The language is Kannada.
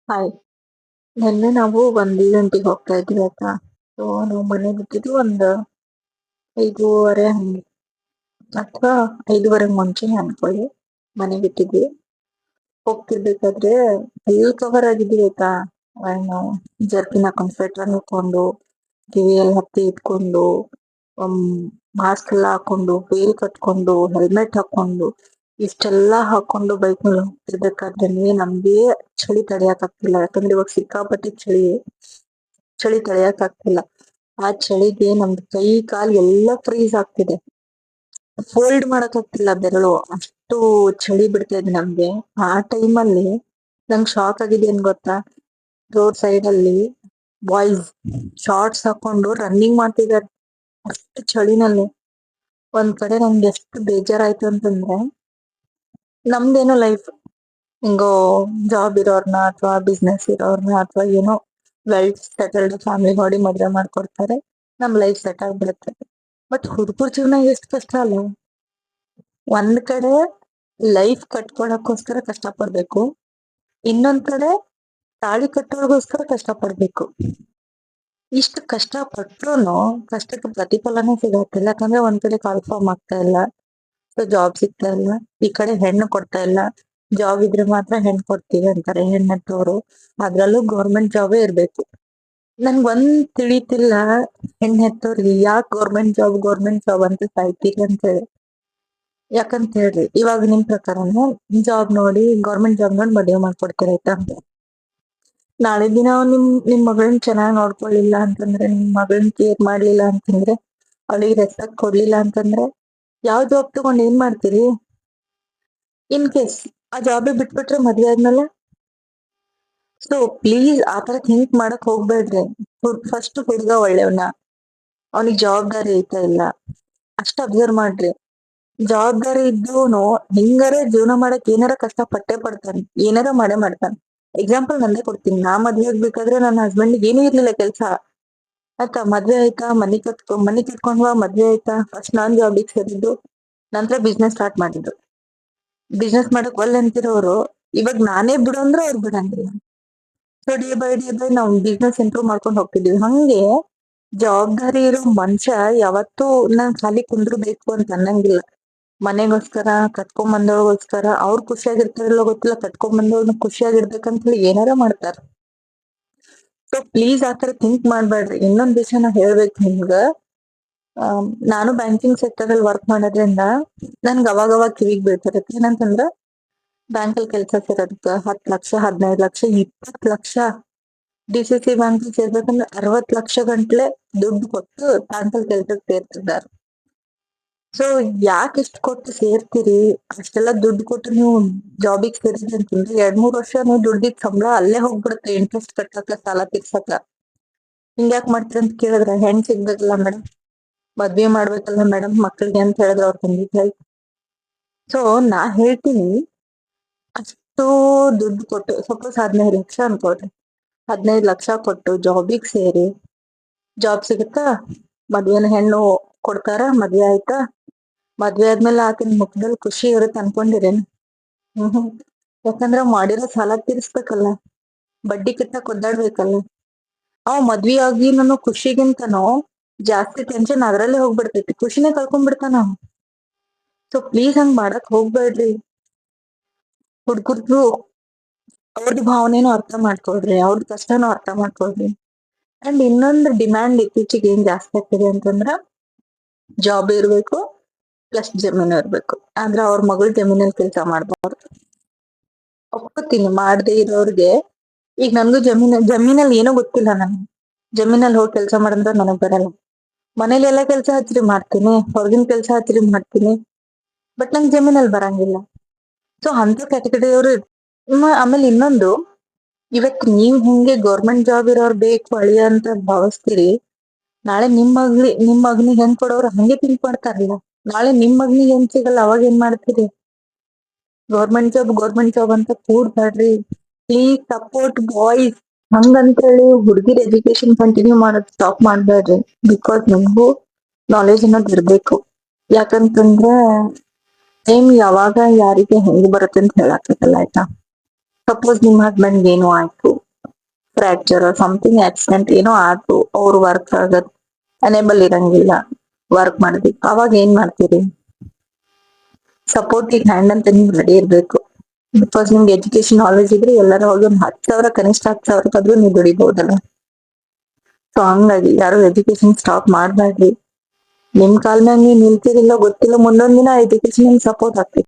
ಹಾಯ್. ನಿನ್ನೆ ನಾವು ಒಂದ್ ಈವೆಂಟಿಗೆ ಹೋಗ್ತಾ ಇದ್ವಿ ಆಯ್ತಾ. ಸೊ ನಾವು ಮನೆ ಬಿಟ್ಟಿದ್ದು ಒಂದ್ 5:30 ಹಂಗೆ ಅಥವಾ 5:30 ಮುಂಚೆನೆ ಅನ್ಕೊಳ್ಳಿ. ಮನೆ ಬಿಟ್ಟಿದ್ವಿ. ಹೋಗ್ತಿರ್ಬೇಕಾದ್ರೆ ಫುಲ್ ಕವರ್ ಆಗಿದ್ವಿ ಆಯ್ತಾ. ನಾವು ಜರ್ಕಿನ್ ಹಾಕೊಂಡು ಸ್ವೆಟರ್ ಹಾಕೊಂಡು ಕಿವಿಯಲ್ಲಿ ಹತ್ತಿ ಇಟ್ಕೊಂಡು ಮಾಸ್ಕ್ ಎಲ್ಲ ಹಾಕೊಂಡು ಬೇಲ್ ಕಟ್ಕೊಂಡು ಹೆಲ್ಮೆಟ್ ಹಾಕೊಂಡು ಇಷ್ಟೆಲ್ಲಾ ಹಾಕೊಂಡು ಬೈಕ್ ಮೇಲೆ ಹೋಗ್ತಿರ್ಬೇಕಾದ್ರೆ ನಮ್ಗೆ ಚಳಿ ತಡೆಯಕ್ ಆಗ್ತಿಲ್ಲ. ಯಾಕಂದ್ರೆ ಇವಾಗ ಸಿಕ್ಕಾಪಟ್ಟೆ ಚಳಿ ತಡೆಯಕ್ ಆಗ್ತಿಲ್ಲ. ಆ ಚಳಿಗೆ ನಮ್ದು ಕೈ ಕಾಲ್ ಎಲ್ಲ ಫ್ರೀಸ್ ಆಗ್ತಿದೆ. ಫೋಲ್ಡ್ ಮಾಡಕ್ ಆಗ್ತಿಲ್ಲ ಬೆರಳು, ಅಷ್ಟು ಚಳಿ ಬಿಡ್ತಾ ಇದೆ ನಮ್ಗೆ. ಆ ಟೈಮಲ್ಲಿ ನಂಗ್ ಶಾಕ್ ಆಗಿದೆ ಏನ್ ಗೊತ್ತಾ, ರೋಡ್ ಸೈಡ್ ಅಲ್ಲಿ ಬಾಯ್ಸ್ ಶಾರ್ಟ್ಸ್ ಹಾಕೊಂಡು ರನ್ನಿಂಗ್ ಮಾಡ್ತಿದಾರೆ ಅಷ್ಟು ಚಳಿನಲ್ಲಿ. ಒಂದ್ ಕಡೆ ನಮ್ಗೆ ಎಷ್ಟು ಬೇಜಾರಾಯ್ತು ಅಂತಂದ್ರೆ, ನಮ್ದೇನೋ ಲೈಫ್ ಹಿಂಗೋ ಜಾಬ್ ಇರೋರ್ನ ಅಥವಾ ಬಿಸ್ನೆಸ್ ಇರೋರ್ನ ಅಥವಾ ಏನೋ ವೆಲ್ ಸೆಟಲ್ಡ್ ಫ್ಯಾಮಿಲಿ ನೋಡಿ ಮದ್ವೆ ಮಾಡ್ಕೊಡ್ತಾರೆ, ನಮ್ ಲೈಫ್ ಸೆಟ್ ಆಗ್ಬಿಡುತ್ತೆ. ಬಟ್ ಹುಡುಗರ ಜೀವನ ಎಷ್ಟು ಕಷ್ಟ ಅಲ್ಲ. ಒಂದ್ ಕಡೆ ಲೈಫ್ ಕಟ್ಕೊಳಕ್ಕೋಸ್ಕರ ಕಷ್ಟ ಪಡ್ಬೇಕು, ಇನ್ನೊಂದ್ ಕಡೆ ತಾಳಿ ಕಟ್ಟೋರ್ಗೋಸ್ಕರ ಕಷ್ಟ ಪಡ್ಬೇಕು. ಇಷ್ಟು ಕಷ್ಟ ಪಟ್ರುನು ಕಷ್ಟಕ್ಕೆ ಪ್ರತಿಫಲನೇ ಸಿಗತ್ತಿಲ್ಲ. ಯಾಕಂದ್ರೆ ಒಂದ್ ಕಡೆ ಕಾಲ್ಫಾರ್ಮ್ ಆಗ್ತಾ ಇಲ್ಲ, ಸೊ ಜಾಬ್ ಸಿಗ್ತಾ ಇಲ್ಲ. ಈ ಕಡೆ ಹೆಣ್ಣು ಕೊಡ್ತಾ ಇಲ್ಲ. ಜಾಬ್ ಇದ್ರೆ ಮಾತ್ರ ಹೆಣ್ ಕೊಡ್ತೀವಿ ಅಂತಾರೆ ಹೆಣ್ಣತ್ತವರು, ಅದ್ರಲ್ಲೂ ಗೌರ್ಮೆಂಟ್ ಜಾಬೇ ಇರ್ಬೇಕು. ನನ್ಗ್ ಒಂದ್ ತಿಳಿತಿಲ್ಲ, ಹೆಣ್ ಹೆತ್ತೋರ್ಗೆ ಯಾಕೆ ಗೌರ್ಮೆಂಟ್ ಜಾಬ್ ಅಂತ ಸಾಯ್ತೀರಿ ಅಂತ ಹೇಳಿ. ಯಾಕಂತ ಹೇಳ್ರಿ, ಇವಾಗ ನಿಮ್ ಪ್ರಕಾರನು ಜಾಬ್ ನೋಡಿ ಗೌರ್ಮೆಂಟ್ ಜಾಬ್ ನೋಡಿ ಮದುವೆ ಮಾಡ್ಕೊಡ್ತೀರ ಆಯ್ತಾ. ನಾಳೆ ದಿನ ನಿಮ್ ಮಗಳನ್ನ ಚೆನ್ನಾಗ್ ನೋಡ್ಕೊಳ್ಳಿಲ್ಲ ಅಂತಂದ್ರೆ, ನಿಮ್ ಮಗಳನ್ನ ಕೇರ್ ಮಾಡ್ಲಿಲ್ಲ ಅಂತಂದ್ರೆ, ಅವಳಿಗೆ ರೆಸ್ಪೆಕ್ಟ್ ಕೊಡ್ಲಿಲ್ಲ ಅಂತಂದ್ರೆ ಯಾವ ಜಾಬ್ ತಗೊಂಡ್ ಏನ್ ಮಾಡ್ತೀರಿ? ಇನ್ ಕೇಸ್ ಆ ಜಾಬೇ ಬಿಟ್ಬಿಟ್ರೆ ಮದ್ವೆ ಆದ್ಮೇಲೆ? ಸೊ ಪ್ಲೀಸ್ ಆತರ ಥಿಂಕ್ ಮಾಡಕ್ ಹೋಗ್ಬೇಡ್ರಿ. ಫಸ್ಟ್ ಹುಡ್ಗ ಒಳ್ಳೆವ್ನ, ಅವನಿಗೆ ಜವಾಬ್ದಾರಿ ಐತಾ ಇಲ್ಲ ಅಷ್ಟ ಅಬ್ಸರ್ವ್ ಮಾಡ್ರಿ. ಜವಾಬ್ದಾರಿ ಇದ್ದೂನು ಹಿಂಗಾರೆ ಜೀವನ ಮಾಡಕ್ ಏನಾರ ಕಷ್ಟ ಪಟ್ಟೆ ಪಡ್ತಾನೆ, ಏನಾರ ಮಾಡೇ ಮಾಡ್ತಾನೆ. ಎಕ್ಸಾಂಪಲ್ ನಂದೇ ಕೊಡ್ತೀನಿ. ನಾ ಮದ್ವೆ ಆಗ್ಬೇಕಾದ್ರೆ ನನ್ನ ಹಸ್ಬೆಂಡ್ ಏನೂ ಇರ್ಲಿಲ್ಲ ಕೆಲ್ಸ ಆಯ್ತಾ. ಮದ್ವೆ ಆಯ್ತಾ, ಮನಿ ಕಟ್ಕೊಂಡ್ವಾ, ಮದ್ವೆ ಆಯ್ತಾ, ಫಸ್ಟ್ ನಾನ್ ಜಾಬಿಗೆ ಸೇರಿದ್ದು, ನಂತರ ಬಿಸ್ನೆಸ್ ಸ್ಟಾರ್ಟ್ ಮಾಡಿದ್ದು. ಬಿಸ್ನೆಸ್ ಮಾಡಕ್ ಒಲ್ಲೆ ಅಂತಿರೋರು ಇವಾಗ ನಾನೇ ಬಿಡು ಅಂದ್ರೆ ಅವ್ರು ಬಿಡಂಗಿಲ್ಲ. ಸೊ ಡೇ ಬೈ ನಾವು ಬಿಸ್ನೆಸ್ ಇಂಪ್ರೂವ್ ಮಾಡ್ಕೊಂಡು ಹೋಗ್ತಿದೀವಿ. ಹಂಗೆ ಜವಾಬ್ದಾರಿ ಇರೋ ಮನುಷ್ಯ ಯಾವತ್ತೂ ನಾನ್ ಖಾಲಿ ಕುಂದ್ರಬೇಕು ಅಂತ ಅನ್ನಂಗಿಲ್ಲ. ಮನೆಗೋಸ್ಕರ, ಕಟ್ಕೊಂಡ್ ಬಂದವ್ರಿಗೋಸ್ಕರ, ಅವ್ರು ಖುಷಿಯಾಗಿರ್ತಾರಲ್ಲ ಗೊತ್ತಿಲ್ಲ, ಕಟ್ಕೊಂಡ್ ಬಂದವ್ರನ್ನ ಖುಷಿಯಾಗಿರ್ಬೇಕಂತ ಹೇಳಿ ಏನಾರ ಮಾಡ್ತಾರ. ಸೊ ಪ್ಲೀಸ್ ಆತರ ಥಿಂಕ್ ಮಾಡ್ಬೇಡ್ರಿ. ಇನ್ನೊಂದ್ ವಿಷಯ ನಾ ಹೇಳ್ಬೇಕು ನಿಮ್ಗ, ನಾನು ಬ್ಯಾಂಕಿಂಗ್ ಸೆಕ್ಟರ್ ಅಲ್ಲಿ ವರ್ಕ್ ಮಾಡೋದ್ರಿಂದ ನನ್ಗೆ ಅವಾಗ ಕಿವಿಗ್ ಬೀಳ್ತಿರತ್ತೆ. ಏನಂತಂದ್ರ, ಬ್ಯಾಂಕ್ ಅಲ್ಲಿ ಕೆಲ್ಸ ಸೇರೋದಕ್ಕ 10 ಲಕ್ಷ, 15 ಲಕ್ಷ, 20 ಲಕ್ಷ, DCC ಬ್ಯಾಂಕ್ ಸೇರ್ಬೇಕಂದ್ರೆ 60 ಲಕ್ಷ ಗಂಟ್ಲೆ ದುಡ್ಡು ಕೊಟ್ಟು ಬ್ಯಾಂಕ್ ಅಲ್ಲಿ ಕೆಲ್ಸಕ್ಕೆ ಸೇರ್ತಿದ್ದಾರೆ. ಸೊ ಯಾಕೆ ಇಷ್ಟು ಕೊಟ್ಟು ಸೇರ್ತೀರಿ? ಅಷ್ಟೆಲ್ಲಾ ದುಡ್ಡು ಕೊಟ್ಟು ನೀವು ಜಾಬಿಗೆ ಸೇರಿದ್ರಿ ಅಂತಂದ್ರೆ 2-3 ವರ್ಷ ನೀವು ದುಡ್ಡಿದ್ ಸಂಬಳ ಅಲ್ಲೇ ಹೋಗ್ಬಿಡುತ್ತೆ, ಇಂಟ್ರೆಸ್ಟ್ ಕಟ್ಟಕ, ಸಾಲ ತೀರ್ಸಕ. ಹಿಂಗ್ಯಾಕ್ ಮಾಡ್ತೀರಿ ಅಂತ ಕೇಳಿದ್ರೆ, ಹೆಣ್ ಸಿಗ್ಬೇಕಲ್ಲ ಮೇಡಮ್, ಮದ್ವೆ ಮಾಡ್ಬೇಕಲ್ಲ ಮೇಡಮ್ ಮಕ್ಳಿಗೆ ಅಂತ ಹೇಳಿದ್ರೆ ಅವ್ರ ತಂದೆ ತಾಯಿ. ಸೊ ನಾ ಹೇಳ್ತೀನಿ, ಅಷ್ಟು ದುಡ್ಡು ಕೊಟ್ಟು, ಸಪೋಸ್ 15 ಲಕ್ಷ ಅನ್ಕೊಳ್ರಿ, 15 ಲಕ್ಷ ಕೊಟ್ಟು ಜಾಬಿಗೆ ಸೇರಿ, ಜಾಬ್ ಸಿಗುತ್ತಾ, ಮದ್ವೆನ ಹೆಣ್ಣು ಕೊಡ್ತಾರ, ಮದ್ವೆ ಆಯ್ತಾ, ಮದ್ವೆ ಆದ್ಮೇಲೆ ಆಕಿನ ಮುಖದಲ್ಲಿ ಖುಷಿ ಇರುತ್ತೆ ಅನ್ಕೊಂಡಿರೇನ್? ಹ್ಮ್. ಯಾಕಂದ್ರ ಮಾಡಿರೋ ಸಾಲ ತೀರ್ಸ್ಬೇಕಲ್ಲ, ಬಡ್ಡಿ ಕಟ್ಟಕ್ ಒದ್ದಾಡ್ಬೇಕಲ್ಲ. ಮದ್ವಿ ಆಗಿ ನಾನು ಖುಷಿಗಿಂತನೂ ಜಾಸ್ತಿ ಟೆನ್ಷನ್ ಅದ್ರಲ್ಲೇ ಹೋಗ್ಬಿಡ್ತೈತಿ, ಖುಷಿನೇ ಕಳ್ಕೊಂಡ್ಬಿಡ್ತಾನ. ಸೊ ಪ್ಲೀಸ್ ಹಂಗ್ ಮಾಡಕ್ ಹೋಗ್ಬೇಡ್ರಿ. ಹುಡ್ಗುರ್ದು ಅವ್ರದ್ ಭಾವನೆನೂ ಅರ್ಥ ಮಾಡ್ಕೊಳ್ರಿ, ಅವ್ರದ್ ಕಷ್ಟನೂ ಅರ್ಥ ಮಾಡ್ಕೊಳ್ರಿ. ಅಂಡ್ ಇನ್ನೊಂದು ಡಿಮ್ಯಾಂಡ್ ಇತ್ತೀಚೆಗೆ ಏನ್ ಜಾಸ್ತಿ ಆಗ್ತಿದೆ ಅಂತಂದ್ರ, ಜಾಬ್ ಇರ್ಬೇಕು ಪ್ಲಸ್ ಜಮೀನು ಇರ್ಬೇಕು. ಆದ್ರ ಅವ್ರ ಮಗಳು ಜಮೀನಲ್ಲಿ ಕೆಲ್ಸ ಮಾಡ್ಬಾರ್ದು. ಒಪ್ಕೋತೀನಿ, ಮಾಡದೇ ಇರೋರ್ಗೆ. ಈಗ ನನ್ಗೂ ಜಮೀನಲ್ಲಿ ಏನೋ ಗೊತ್ತಿಲ್ಲ, ನನ್ಗೆ ಜಮೀನಲ್ಲಿ ಹೋಗಿ ಕೆಲ್ಸ ಮಾಡಂದ್ರೆ ನನಗ್ ಬರಲ್ಲ. ಮನೇಲಿ ಎಲ್ಲಾ ಕೆಲ್ಸ ಹಚ್ಚ್ರಿ ಮಾಡ್ತೀನಿ, ಹೊರಗಿನ ಕೆಲ್ಸ ಹಚ್ಚ್ರಿ ಮಾಡ್ತೀನಿ, ಬಟ್ ನಂಗೆ ಜಮೀನಲ್ಲಿ ಬರಂಗಿಲ್ಲ. ಸೊ ಅಂತ ಕ್ಯಾಟಗರಿಯವರು. ಆಮೇಲೆ ಇನ್ನೊಂದು, ಇವತ್ ನೀವ್ ಹಿಂಗೆ ಗೌರ್ಮೆಂಟ್ ಜಾಬ್ ಇರೋರ್ ಬೇಕು ಅಳಿಯ ಅಂತ ಭಾವಿಸ್ತೀರಿ, ನಾಳೆ ನಿಮ್ ಮಗನಿಗೆ ಹೆಣ್ ಕೊಡೋರು ಹಂಗೆ ಥಿಂಕ್ ಮಾಡ್ತಾರಲ್ಲ. ನಾಳೆ ನಿಮ್ ಮಗನಿಗೆ ಹೆಣ್ ಸಿಗಲ್ಲ, ಅವಾಗ ಏನ್ ಮಾಡ್ತೀರಿ? ಗೌರ್ಮೆಂಟ್ ಜಾಬ್ ಅಂತ ಕೂಡ್ಬೇಡ್ರಿ. Please support boys. ಹಂಗಂತೇಳಿ ಹುಡುಗಿರ್ ಎಜುಕೇಶನ್ ಕಂಟಿನ್ಯೂ ಮಾಡೋದ್ ಸ್ಟಾಪ್ ಮಾಡ್ಬೇಡ್ರಿ. ಬಿಕಾಸ್ ನಿಮ್ಗೂ ನಾಲೆಜ್ ಅನ್ನೋದ್ ಇರ್ಬೇಕು. ಯಾಕಂತಂದ್ರೆ ಟೈಮ್ ಯಾವಾಗ ಯಾರಿಗೆ ಹೆಂಗ್ ಬರುತ್ತೆ ಅಂತ ಹೇಳಕ್ಕಾಗಲ್ಲ ಆಯ್ತಾ. ಸಪೋಸ್ ನಿಮ್ ಹಸ್ಬೆಂಡ್ ಏನೋ ಆಯ್ತು, ಫ್ರಾಕ್ಚರ್ ಸಮಥಿಂಗ್ ಆಕ್ಸಿಡೆಂಟ್ ಏನೋ ಆಯ್ತು, ಅವ್ರು ವರ್ಕ್ ಆಗತ್ ಅನೇಬಲ್ ಇರಂಗಿಲ್ಲ ವರ್ಕ್ ಮಾಡೋದಿಕ್, ಅವಾಗ ಏನ್ ಮಾಡ್ತೀರಿ? ಸಪೋರ್ಟಿವ್ ಹ್ಯಾಂಡ್ ಅಂತ ನಿಮ್ಗೆ ರೆಡಿ ಇರ್ಬೇಕು. ಬಿಕಾಸ್ ನಿಮ್ಗೆ ಎಜುಕೇಶನ್ ನಾಲೆಜ್ ಇದ್ರೆ ಎಲ್ಲಾರ ಹೋಗಿ ಒಂದ್ 10,000 ಕನಿಷ್ಠ 10,000 ನೀವು ದುಡಿಬಹುದಲ್ಲ. ಸೊ ಹಂಗಾಗಿ ಯಾರು ಎಜುಕೇಶನ್ ಸ್ಟಾಪ್ ಮಾಡ್ಬೇಡ್ರಿ. ನಿಮ್ ಕಾಲ್ ಮ್ಯಾಗ ನೀವ್ ನಿಲ್ತಿರಿಲ್ಲೋ ಗೊತ್ತಿಲ್ಲ, ಮುಂದೊಂದ್ ದಿನ ಎಜುಕೇಶನ್ ಸಪೋರ್ಟ್ ಆಗ್ತೈತಿ.